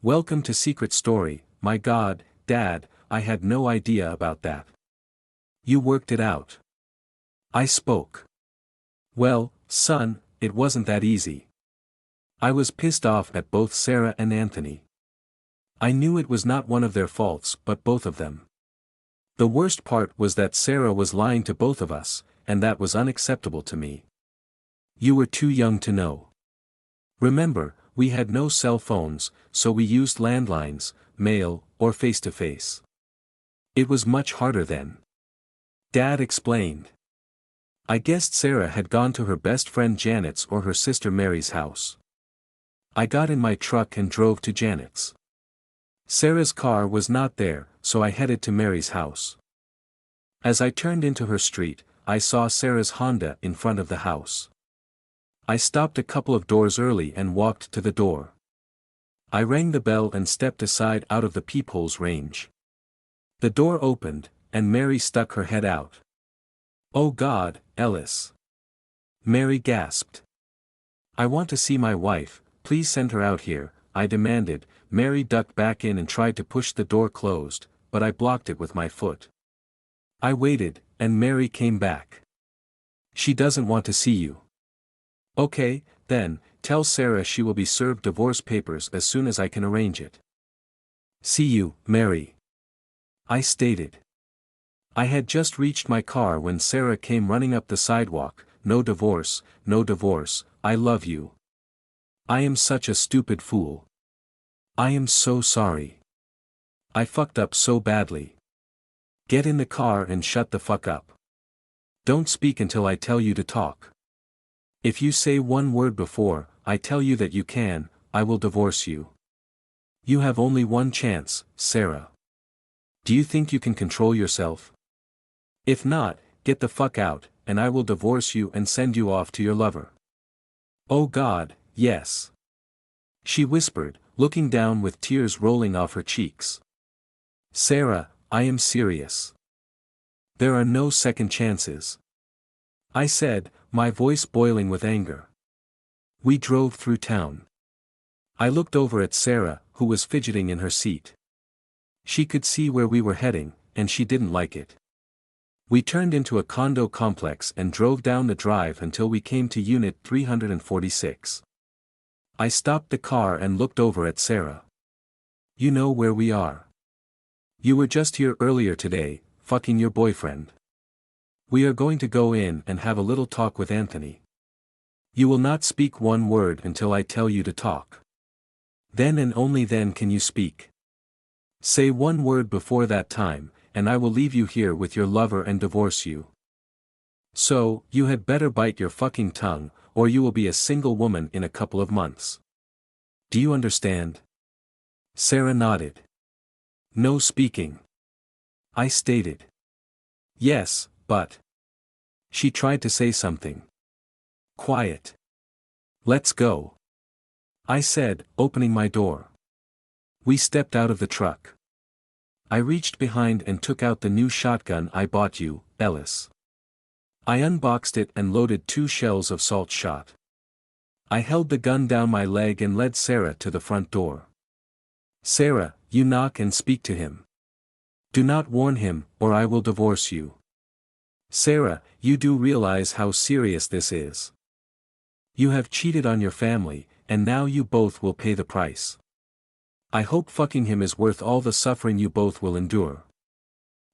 Welcome to Secret Story. My God, Dad, I had no idea about that. You worked it out. I spoke. Well, son, it wasn't that easy. I was pissed off at both Sarah and Anthony. I knew it was not one of their faults but both of them. The worst part was that Sarah was lying to both of us, and that was unacceptable to me. You were too young to know. Remember, we had no cell phones, so we used landlines, mail, or face-to-face. It was much harder then. Dad explained. I guessed Sarah had gone to her best friend Janet's or her sister Mary's house. I got in my truck and drove to Janet's. Sarah's car was not there, so I headed to Mary's house. As I turned into her street, I saw Sarah's Honda in front of the house. I stopped a couple of doors early and walked to the door. I rang the bell and stepped aside out of the peephole's range. The door opened, and Mary stuck her head out. "Oh God, Ellis!" Mary gasped. "I want to see my wife, please send her out here," I demanded. Mary ducked back in and tried to push the door closed, but I blocked it with my foot. I waited, and Mary came back. "She doesn't want to see you." "Okay, then, tell Sarah she will be served divorce papers as soon as I can arrange it." "See you, Mary," I stated. I had just reached my car when Sarah came running up the sidewalk. "No divorce, I love you. I am such a stupid fool. I am so sorry. I fucked up so badly. Get in the car and shut the fuck up. Don't speak until I tell you to talk. If you say one word before I tell you that you can, I will divorce you. You have only one chance, Sarah. Do you think you can control yourself? If not, get the fuck out, and I will divorce you and send you off to your lover." "Oh God, yes," she whispered, looking down with tears rolling off her cheeks. "Sarah, I am serious. There are no second chances," I said, my voice boiling with anger. We drove through town. I looked over at Sarah, who was fidgeting in her seat. She could see where we were heading, and she didn't like it. We turned into a condo complex and drove down the drive until we came to Unit 346. I stopped the car and looked over at Sarah. "You know where we are. You were just here earlier today, fucking your boyfriend. We are going to go in and have a little talk with Anthony. You will not speak one word until I tell you to talk. Then and only then can you speak. Say one word before that time, and I will leave you here with your lover and divorce you. So, you had better bite your fucking tongue, or you will be a single woman in a couple of months. Do you understand?" Sarah nodded. "No speaking," I stated. "Yes, but..." She tried to say something. "Quiet. Let's go," I said, opening my door. We stepped out of the truck. I reached behind and took out the new shotgun I bought you, Ellis. I unboxed it and loaded 2 shells of salt shot. I held the gun down my leg and led Sarah to the front door. "Sarah, you knock and speak to him. Do not warn him, or I will divorce you. Sarah, you do realize how serious this is. You have cheated on your family, and now you both will pay the price. I hope fucking him is worth all the suffering you both will endure."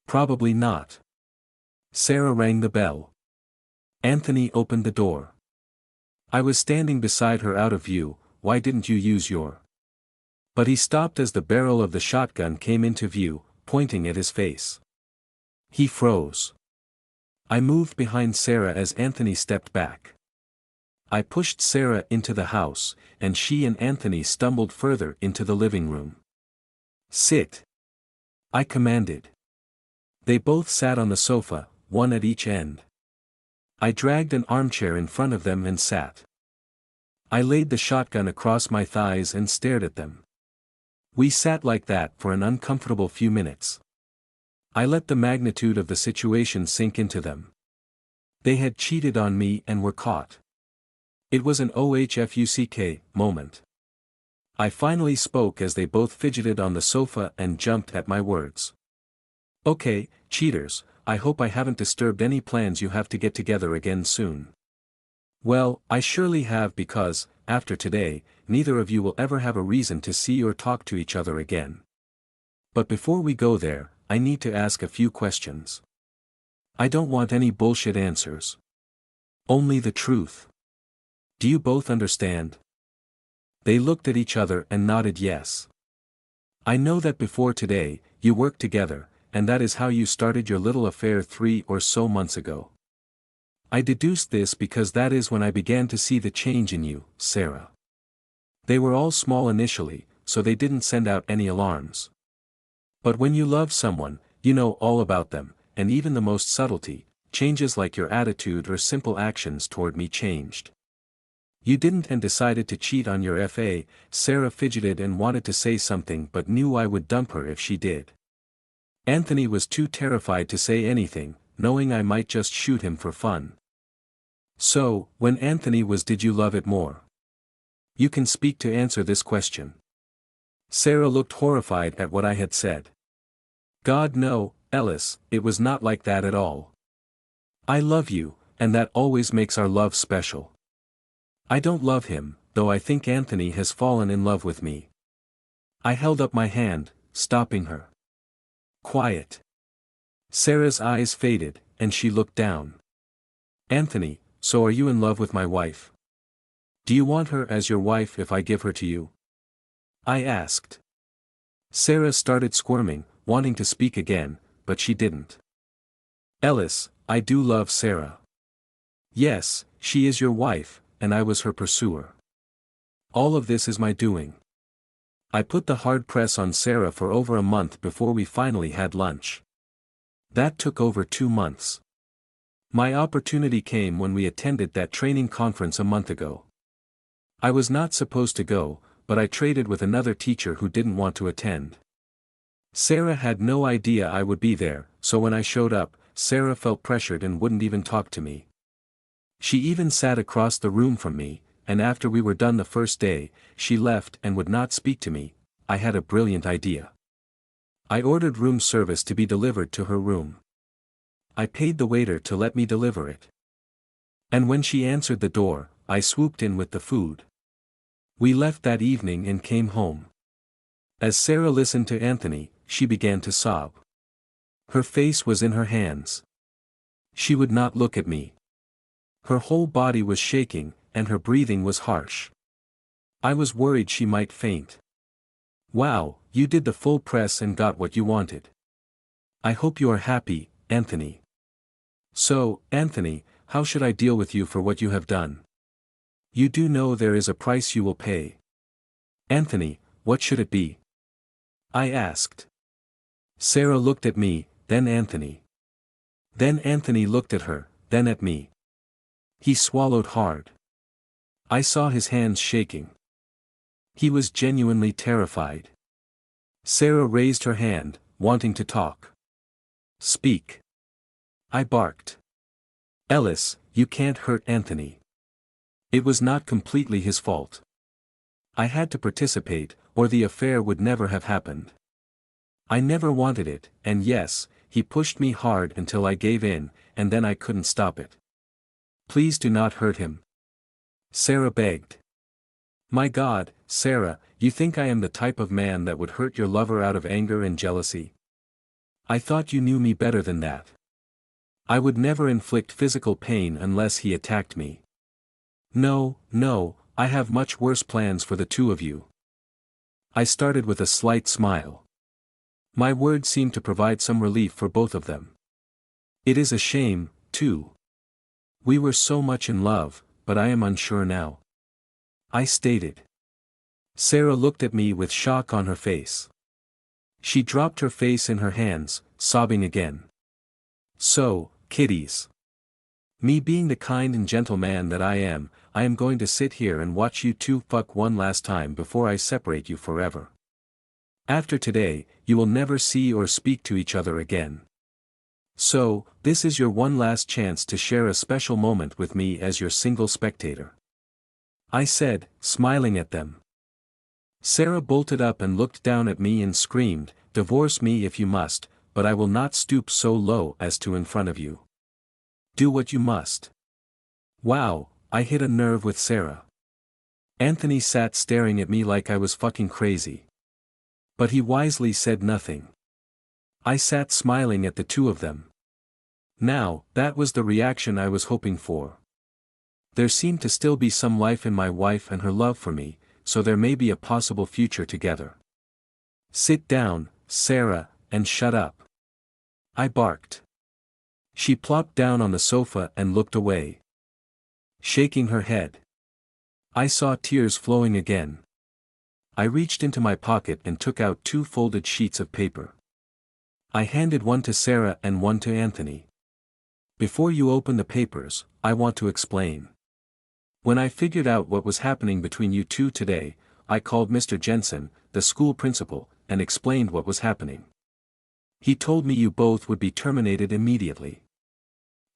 "Probably not." Sarah rang the bell. Anthony opened the door. I was standing beside her out of view. "Why didn't you use your..." But he stopped as the barrel of the shotgun came into view, pointing at his face. He froze. I moved behind Sarah as Anthony stepped back. I pushed Sarah into the house, and she and Anthony stumbled further into the living room. "Sit," I commanded. They both sat on the sofa, one at each end. I dragged an armchair in front of them and sat. I laid the shotgun across my thighs and stared at them. We sat like that for an uncomfortable few minutes. I let the magnitude of the situation sink into them. They had cheated on me and were caught. It was an OHFUCK moment. I finally spoke as they both fidgeted on the sofa and jumped at my words. Okay, cheaters, I hope I haven't disturbed any plans you have to get together again soon. Well, I surely have because, after today, neither of you will ever have a reason to see or talk to each other again. But before we go there, I need to ask a few questions. I don't want any bullshit answers. Only the truth. Do you both understand? They looked at each other and nodded yes. I know that before today, you worked together, and that is how you started your little affair 3 or so months ago. I deduced this because that is when I began to see the change in you, Sarah. They were all small initially, so they didn't send out any alarms. But when you love someone, you know all about them, and even the most subtlety, changes like your attitude or simple actions toward me changed. You didn't and decided to cheat on your FA. Sarah fidgeted and wanted to say something but knew I would dump her if she did. Anthony was too terrified to say anything, knowing I might just shoot him for fun. So, when Anthony was, did you love it more? You can speak to answer this question. Sarah looked horrified at what I had said. God no, Ellis, it was not like that at all. I love you, and that always makes our love special. I don't love him, though I think Anthony has fallen in love with me. I held up my hand, stopping her. Quiet. Sarah's eyes faded, and she looked down. Anthony, so are you in love with my wife? Do you want her as your wife if I give her to you? I asked. Sarah started squirming, wanting to speak again, but she didn't. Ellis, I do love Sarah. Yes, she is your wife, and I was her pursuer. All of this is my doing. I put the hard press on Sarah for over a month before we finally had lunch. That took over 2 months. My opportunity came when we attended that training conference a month ago. I was not supposed to go, but I traded with another teacher who didn't want to attend. Sarah had no idea I would be there, so when I showed up, Sarah felt pressured and wouldn't even talk to me. She even sat across the room from me, and after we were done the first day, she left and would not speak to me. I had a brilliant idea. I ordered room service to be delivered to her room. I paid the waiter to let me deliver it. And when she answered the door, I swooped in with the food. We left that evening and came home. As Sarah listened to Anthony, she began to sob. Her face was in her hands. She would not look at me. Her whole body was shaking, and her breathing was harsh. I was worried she might faint. Wow, you did the full press and got what you wanted. I hope you are happy, Anthony. So, Anthony, how should I deal with you for what you have done? You do know there is a price you will pay. Anthony, what should it be? I asked. Sarah looked at me, then Anthony. Then Anthony looked at her, then at me. He swallowed hard. I saw his hands shaking. He was genuinely terrified. Sarah raised her hand, wanting to talk. Speak. I barked. Ellis, you can't hurt Anthony. It was not completely his fault. I had to participate, or the affair would never have happened. I never wanted it, and yes, he pushed me hard until I gave in, and then I couldn't stop it. Please do not hurt him. Sarah begged. My God, Sarah, you think I am the type of man that would hurt your lover out of anger and jealousy? I thought you knew me better than that. I would never inflict physical pain unless he attacked me. No, no, I have much worse plans for the two of you. I started with a slight smile. My words seemed to provide some relief for both of them. It is a shame, too. We were so much in love, but I am unsure now. I stated. Sarah looked at me with shock on her face. She dropped her face in her hands, sobbing again. So, kiddies. Me being the kind and gentle man that I am going to sit here and watch you two fuck one last time before I separate you forever. After today, you will never see or speak to each other again. So, this is your one last chance to share a special moment with me as your single spectator. I said, smiling at them. Sarah bolted up and looked down at me and screamed, "Divorce me if you must, but I will not stoop so low as to in front of you. Do what you must." Wow, I hit a nerve with Sarah. Anthony sat staring at me like I was fucking crazy. But he wisely said nothing. I sat smiling at the two of them. Now, that was the reaction I was hoping for. There seemed to still be some life in my wife and her love for me, so there may be a possible future together. "Sit down, Sarah, and shut up," I barked. She plopped down on the sofa and looked away, shaking her head. I saw tears flowing again. I reached into my pocket and took out 2 folded sheets of paper. I handed one to Sarah and one to Anthony. "Before you open the papers, I want to explain. When I figured out what was happening between you two today, I called Mr. Jensen, the school principal, and explained what was happening. He told me you both would be terminated immediately.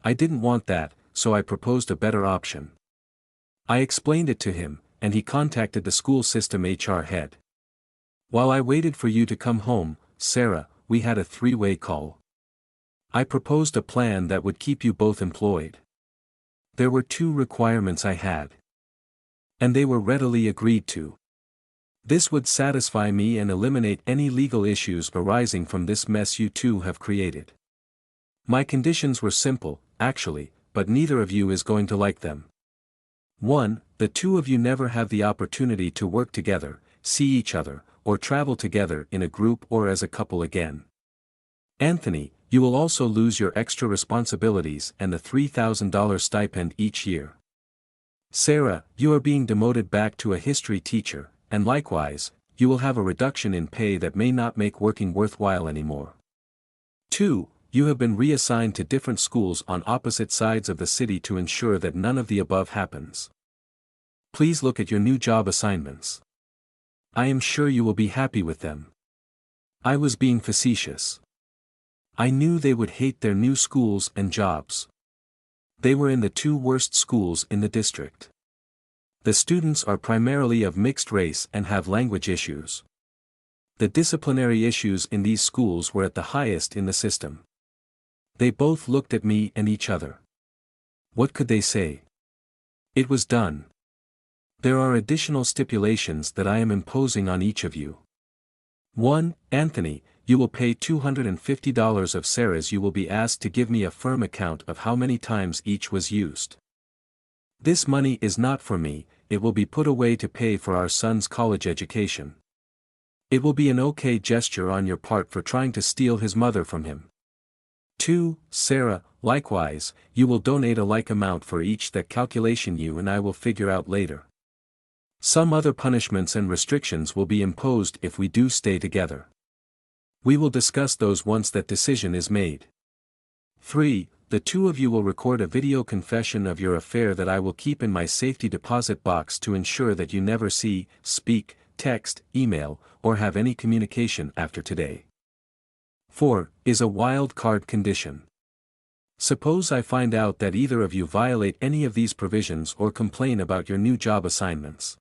I didn't want that, so I proposed a better option. I explained it to him, and he contacted the school system HR head. While I waited for you to come home, Sarah, we had a 3-way call. I proposed a plan that would keep you both employed. There were 2 requirements I had. And they were readily agreed to. This would satisfy me and eliminate any legal issues arising from this mess you two have created. My conditions were simple, actually, but neither of you is going to like them. 1. The 2 of you never have the opportunity to work together, see each other, or travel together in a group or as a couple again. Anthony, you will also lose your extra responsibilities and the $3,000 stipend each year. Sarah, you are being demoted back to a history teacher, and likewise, you will have a reduction in pay that may not make working worthwhile anymore. 2. You have been reassigned to different schools on opposite sides of the city to ensure that none of the above happens. Please look at your new job assignments. I am sure you will be happy with them. I was being facetious. I knew they would hate their new schools and jobs. They were in the 2 worst schools in the district. The students are primarily of mixed race and have language issues. The disciplinary issues in these schools were at the highest in the system. They both looked at me and each other. What could they say? It was done. There are additional stipulations that I am imposing on each of you. 1. Anthony, you will pay $250 of Sarah's. You will be asked to give me a firm account of how many times each was used. This money is not for me, it will be put away to pay for our son's college education. It will be an okay gesture on your part for trying to steal his mother from him. 2. Sarah, likewise, you will donate a like amount for each. That calculation you and I will figure out later. Some other punishments and restrictions will be imposed if we do stay together. We will discuss those once that decision is made. 3. The 2 of you will record a video confession of your affair that I will keep in my safety deposit box to ensure that you never see, speak, text, email, or have any communication after today. 4. Is a wild card condition. Suppose I find out that either of you violate any of these provisions or complain about your new job assignments.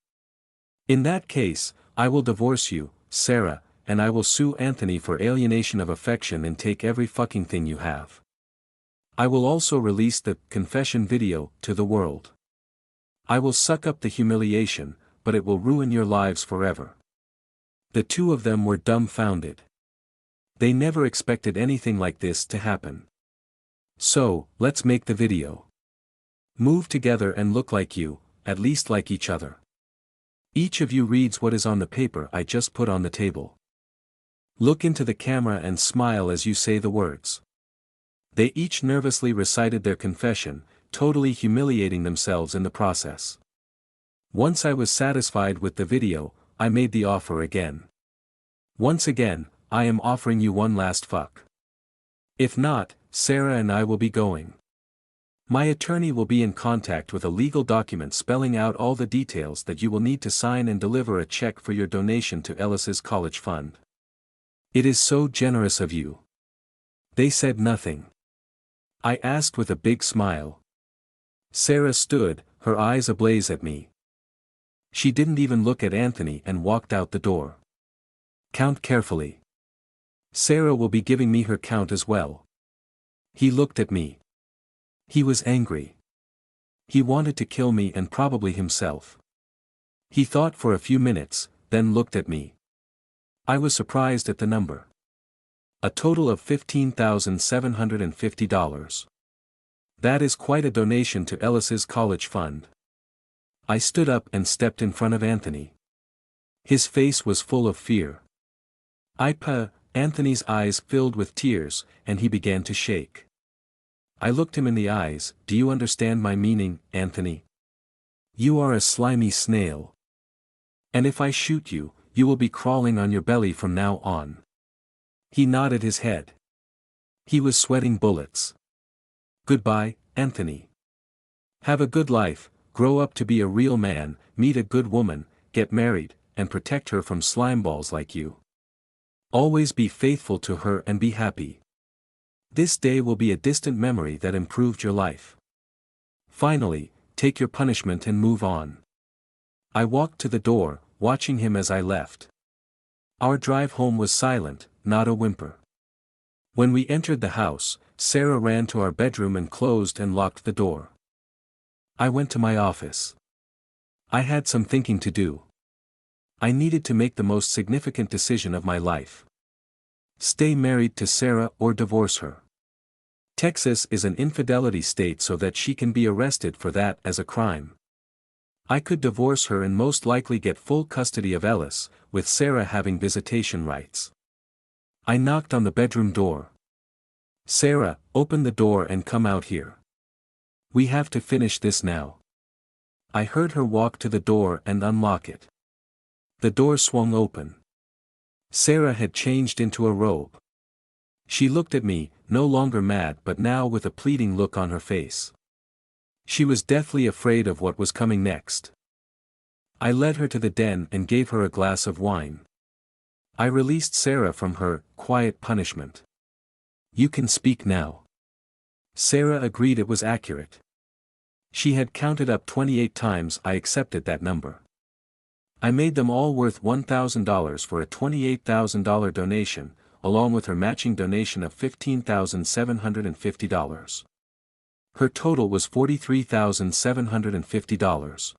In that case, I will divorce you, Sarah, and I will sue Anthony for alienation of affection and take every fucking thing you have. I will also release the confession video to the world. I will suck up the humiliation, but it will ruin your lives forever. The 2 of them were dumbfounded. They never expected anything like this to happen. So, let's make the video. Move together and look like you, at least like each other. Each of you reads what is on the paper I just put on the table. Look into the camera and smile as you say the words. They each nervously recited their confession, totally humiliating themselves in the process. Once I was satisfied with the video, I made the offer again. Once again, I am offering you one last fuck. If not, Sarah and I will be going. My attorney will be in contact with a legal document spelling out all the details that you will need to sign and deliver a check for your donation to Ellis's college fund. It is so generous of you. They said nothing. I asked with a big smile. Sarah stood, her eyes ablaze at me. She didn't even look at Anthony and walked out the door. Count carefully. Sarah will be giving me her count as well. He looked at me. He was angry. He wanted to kill me and probably himself. He thought for a few minutes, then looked at me. I was surprised at the number. A total of $15,750. That is quite a donation to Ellis's college fund. I stood up and stepped in front of Anthony. His face was full of fear. Anthony's eyes filled with tears, and he began to shake. I looked him in the eyes. Do you understand my meaning, Anthony? You are a slimy snail. And if I shoot you, you will be crawling on your belly from now on. He nodded his head. He was sweating bullets. Goodbye, Anthony. Have a good life, grow up to be a real man, meet a good woman, get married, and protect her from slimeballs like you. Always be faithful to her and be happy. This day will be a distant memory that improved your life. Finally, take your punishment and move on. I walked to the door, watching him as I left. Our drive home was silent, not a whimper. When we entered the house, Sarah ran to our bedroom and closed and locked the door. I went to my office. I had some thinking to do. I needed to make the most significant decision of my life. Stay married to Sarah or divorce her. Texas is an infidelity state so that she can be arrested for that as a crime. I could divorce her and most likely get full custody of Ellis, with Sarah having visitation rights. I knocked on the bedroom door. Sarah, open the door and come out here. We have to finish this now. I heard her walk to the door and unlock it. The door swung open. Sarah had changed into a robe. She looked at me, no longer mad but now with a pleading look on her face. She was deathly afraid of what was coming next. I led her to the den and gave her a glass of wine. I released Sarah from her quiet punishment. You can speak now. Sarah agreed it was accurate. She had counted up 28 times. I accepted that number. I made them all worth $1,000 for a $28,000 donation, along with her matching donation of $15,750. Her total was $43,750.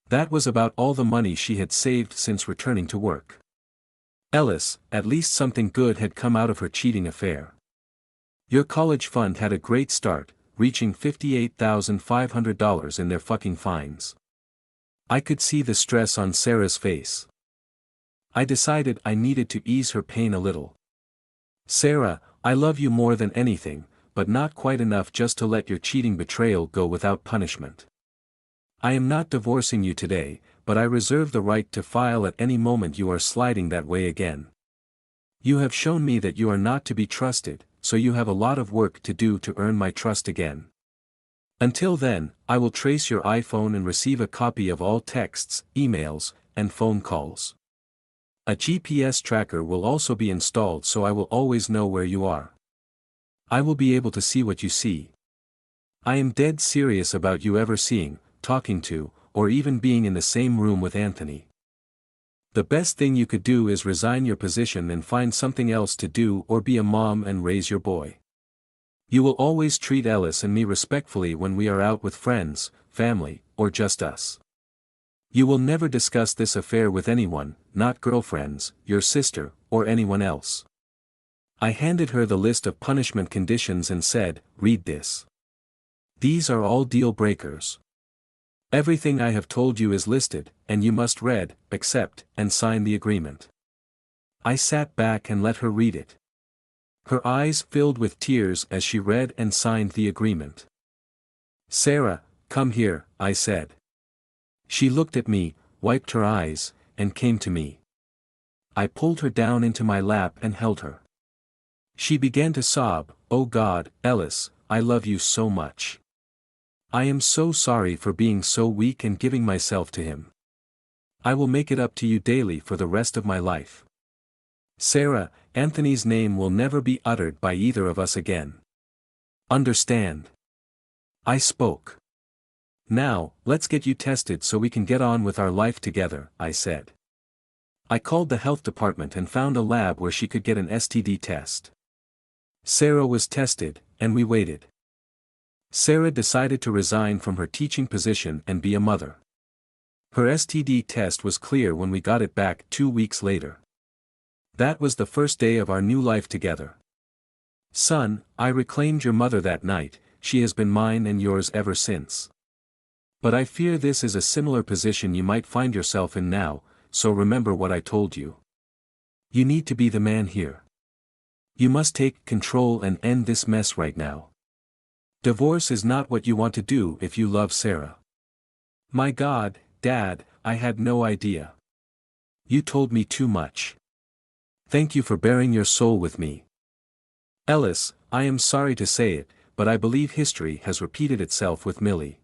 That was about all the money she had saved since returning to work. Ellis, at least something good had come out of her cheating affair. Your college fund had a great start, reaching $58,500 in their fucking fines. I could see the stress on Sarah's face. I decided I needed to ease her pain a little. Sarah, I love you more than anything, but not quite enough just to let your cheating betrayal go without punishment. I am not divorcing you today, but I reserve the right to file at any moment you are sliding that way again. You have shown me that you are not to be trusted, so you have a lot of work to do to earn my trust again. Until then, I will trace your iPhone and receive a copy of all texts, emails, and phone calls. A GPS tracker will also be installed so I will always know where you are. I will be able to see what you see. I am dead serious about you ever seeing, talking to, or even being in the same room with Anthony. The best thing you could do is resign your position and find something else to do or be a mom and raise your boy. You will always treat Ellis and me respectfully when we are out with friends, family, or just us. You will never discuss this affair with anyone, not girlfriends, your sister, or anyone else. I handed her the list of punishment conditions and said, read this. These are all deal breakers. Everything I have told you is listed, and you must read, accept, and sign the agreement. I sat back and let her read it. Her eyes filled with tears as she read and signed the agreement. Sarah, come here, I said. She looked at me, wiped her eyes, and came to me. I pulled her down into my lap and held her. She began to sob, "Oh God, Ellis, I love you so much. I am so sorry for being so weak and giving myself to him. I will make it up to you daily for the rest of my life. Sarah, Anthony's name will never be uttered by either of us again. Understand?" I spoke. Now, let's get you tested so we can get on with our life together, I said. I called the health department and found a lab where she could get an STD test. Sarah was tested, and we waited. Sarah decided to resign from her teaching position and be a mother. Her STD test was clear when we got it back 2 weeks later. That was the first day of our new life together. Son, I reclaimed your mother that night, she has been mine and yours ever since. But I fear this is a similar position you might find yourself in now, so remember what I told you. You need to be the man here. You must take control and end this mess right now. Divorce is not what you want to do if you love Sarah. My God, Dad, I had no idea. You told me too much. Thank you for bearing your soul with me. Ellis, I am sorry to say it, but I believe history has repeated itself with Millie.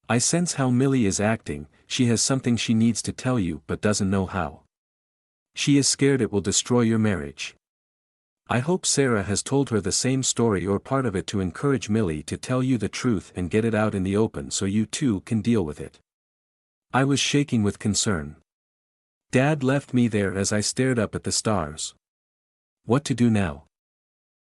I sense how Millie is acting, she has something she needs to tell you but doesn't know how. She is scared it will destroy your marriage. I hope Sarah has told her the same story or part of it to encourage Millie to tell you the truth and get it out in the open so you two can deal with it. I was shaking with concern. Dad left me there as I stared up at the stars. What to do now?